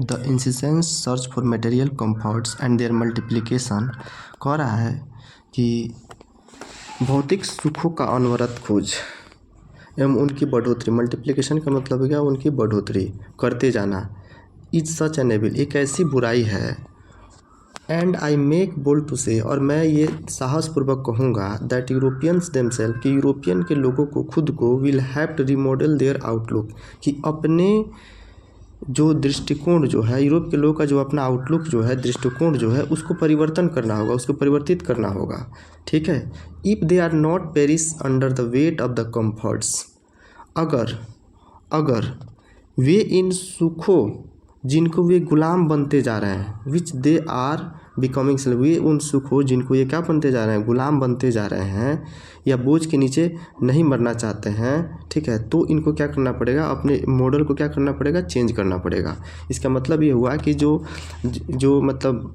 The insistence search for material comforts and their multiplication कह रहा है कि भौतिक सुखों का अनवरत खोज एवं उनकी बढ़ोतरी, मल्टीप्लिकेशन का मतलब है क्या, उनकी बढ़ोतरी करते जाना, इज सच एन एविल, एक ऐसी बुराई है। And I make bold to say, और मैं ये साहसपूर्वक कहूँगा, दैट यूरोपियंस देमसेल्फ, कि यूरोपियन के लोगों को खुद को will have to remodel their outlook, कि अपने जो दृष्टिकोण जो है, यूरोप के लोगों का जो अपना आउटलुक जो है, दृष्टिकोण जो है, उसको परिवर्तन करना होगा, उसको परिवर्तित करना होगा। ठीक है। If they are not perish under the weight of the comforts, अगर वे इन सुखों जिनको वे गुलाम बनते जा रहे हैं, विच दे आर बिकमिंग, वे उन सुखों जिनको ये क्या बनते जा रहे हैं, गुलाम बनते जा रहे हैं, या बोझ के नीचे नहीं मरना चाहते हैं, ठीक है, तो इनको क्या करना पड़ेगा, अपने मॉडल को क्या करना पड़ेगा, चेंज करना पड़ेगा। इसका मतलब ये हुआ कि जो मतलब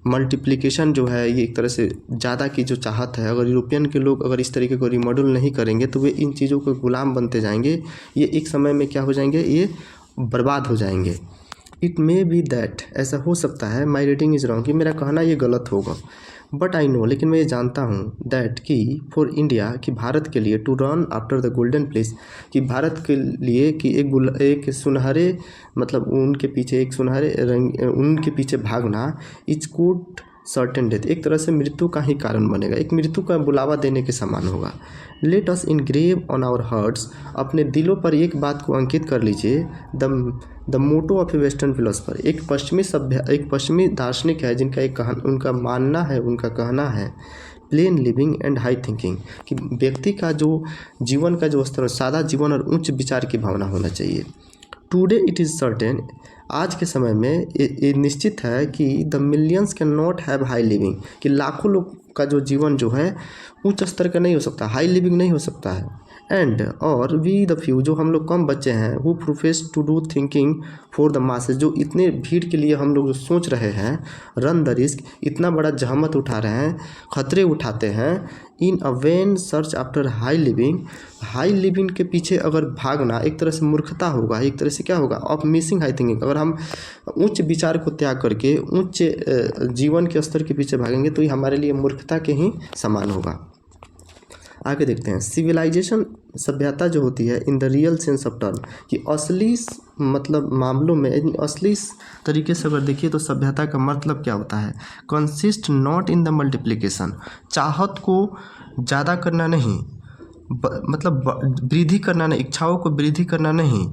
मल्टीप्लिकेशन जो है, ये एक तरह से ज़्यादा की जो चाहत है, अगर यूरोपियन के लोग अगर इस तरीके को रिमॉडल नहीं करेंगे तो वे इन चीज़ों के गुलाम बनते जाएंगे, ये एक समय में क्या हो जाएंगे, ये बर्बाद हो जाएंगे। इट मे बी दैट, ऐसा हो सकता है, माई रीडिंग इज़ रॉन्ग, कि मेरा कहना ये गलत होगा, बट आई नो, लेकिन मैं ये जानता हूँ, दैट कि फॉर इंडिया, कि भारत के लिए, to run after the golden place, कि भारत के लिए कि एक सुनहरे, मतलब उनके पीछे एक सुनहरे रंग, उनके पीछे भागना, इज कुड सर्टेन डेथ, एक तरह से मृत्यु का ही कारण बनेगा, एक मृत्यु का बुलावा देने के समान होगा। Let us engrave on our hearts, अपने दिलों पर एक बात को अंकित कर लीजिए, the motto of a western philosopher, एक पश्चिमी दार्शनिक है जिनका उनका मानना है, उनका कहना है, plane living and high thinking, कि व्यक्ति का जो जीवन का जो स्तर, सादा जीवन और उच्च विचार की भावना होना चाहिए। टुडे इट इज़ सर्टेन, आज के समय में ये निश्चित है कि the millions can not have high living, कि लाखों लोग का जो जीवन जो है उच्च स्तर का नहीं हो सकता, हाई लिविंग नहीं हो सकता है। एंड और वी द फ्यू, जो हम लोग कम बच्चे हैं, who profess to do thinking for the masses, जो इतने भीड़ के लिए हम लोग जो सोच रहे हैं, रन द रिस्क, इतना बड़ा जहमत उठा रहे हैं, खतरे उठाते हैं, in a vain search after high living के पीछे अगर भागना एक तरह से मूर्खता होगा, एक तरह से क्या होगा, ऑफ मिसिंग हाई थिंकिंग। अगर हम उच्च विचार को त्याग करके उच्च जीवन के स्तर के पीछे भागेंगे तो ये हमारे लिए मूर्खता के ही समान होगा। आगे देखते हैं, सिविलाइजेशन, सभ्यता जो होती है, in the real sense of term, कि असली मतलब मामलों में, असली तरीके से अगर देखिए तो सभ्यता का मतलब क्या होता है, consist not in the multiplication, चाहत को ज़्यादा करना नहीं, मतलब वृद्धि करना नहीं, इच्छाओं को वृद्धि करना नहीं,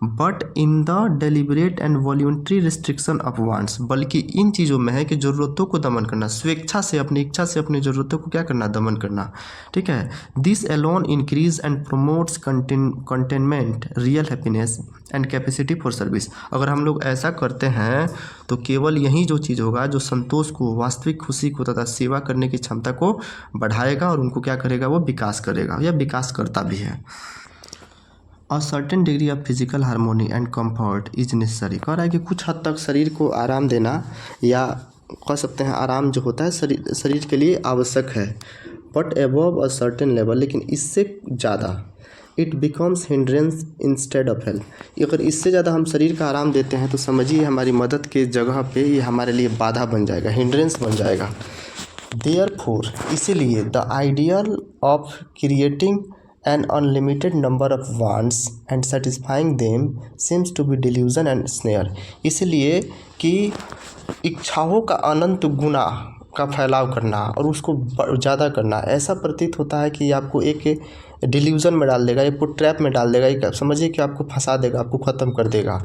but in the deliberate and voluntary restriction of wants, बल्कि इन चीज़ों में है कि ज़रूरतों को दमन करना, स्वेच्छा से, अपनी इच्छा से अपनी ज़रूरतों को क्या करना, दमन करना। ठीक है। This alone increase and promotes contentment, real happiness and capacity for service. अगर हम लोग ऐसा करते हैं तो केवल यही जो चीज़ होगा जो संतोष को, वास्तविक खुशी को तथा सेवा करने की क्षमता को बढ़ाएगा और उनको क्या करेगा, वो विकास करेगा, या विकास करता भी है। A certain degree of physical harmony and comfort is necessary, कह रहा है कि कुछ हद तक शरीर को आराम देना, या कह सकते हैं आराम जो होता है शरीर के लिए आवश्यक है, but above a certain level, लेकिन इससे ज़्यादा, it becomes hindrance instead of help. अगर इससे ज़्यादा हम शरीर का आराम देते हैं तो समझिए हमारी मदद के जगह पे ये हमारे लिए बाधा बन जाएगा, हिंड्रेंस बन जाएगा। देयरफॉर, इसीलिए the ideal of creating an unlimited number of wants and satisfying them seems to be delusion and snare, इसलिए कि इच्छाओं का अनंत गुना का फैलाव करना और उसको ज़्यादा करना, ऐसा प्रतीत होता है कि आपको एक डिल्यूजन में डाल देगा, एक ट्रैप में डाल देगा, एक समझिए कि आपको फंसा देगा, आपको ख़त्म कर देगा।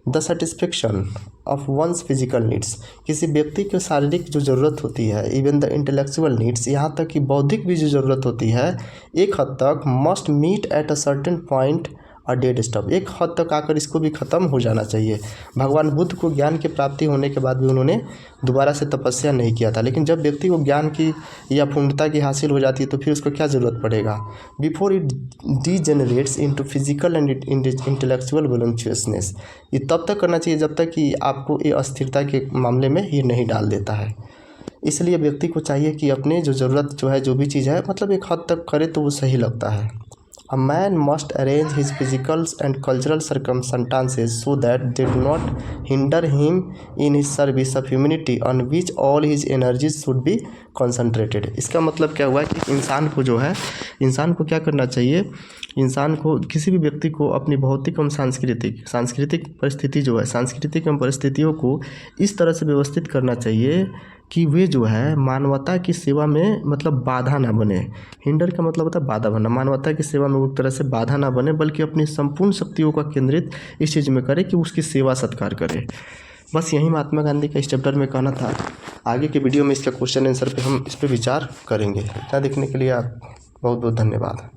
The satisfaction of one's physical needs, किसी व्यक्ति की शारीरिक जो ज़रूरत होती है, इवन द इंटेलेक्चुअल नीड्स, यहाँ तक कि बौद्धिक भी जो ज़रूरत होती है, एक हद तक must meet at a certain point a dead stop, एक हद तक आकर इसको भी ख़त्म हो जाना चाहिए। भगवान बुद्ध को ज्ञान की प्राप्ति होने के बाद भी उन्होंने दोबारा से तपस्या नहीं किया था, लेकिन जब व्यक्ति को ज्ञान की या पूर्णता की हासिल हो जाती है तो फिर उसको क्या ज़रूरत पड़ेगा, before it degenerates into physical and intellectual voluptuousness, ये तब तक करना चाहिए जब तक कि आपको ये अस्थिरता के मामले में ये नहीं डाल देता है। इसलिए व्यक्ति को चाहिए कि अपने जो ज़रूरत जो है, जो भी चीज़ है, मतलब एक हद तक करे तो वो सही लगता है। A man must arrange his physical and cultural circumstances so that they do not hinder him in his service of humanity on which all his energies should be concentrated। इसका मतलब क्या हुआ कि इंसान को जो है, इंसान को क्या करना चाहिए, इंसान को, किसी भी व्यक्ति को अपनी भौतिक एवं सांस्कृतिक परिस्थिति जो है, सांस्कृतिक एवं परिस्थितियों को इस तरह से व्यवस्थित करना चाहिए कि वे जो है मानवता की सेवा में मतलब बाधा ना बने। हिंडर का मतलब होता है बाधा बनना। मानवता की सेवा में वो एक तरह से बाधा ना बने, बल्कि अपनी संपूर्ण शक्तियों का केंद्रित इस चीज़ में करे कि उसकी सेवा सत्कार करे। बस यही महात्मा गांधी का इस चैप्टर में कहना था। आगे के वीडियो में इसका क्वेश्चन आंसर पे हम इस पर विचार करेंगे। इतना देखने के लिए आप बहुत बहुत धन्यवाद।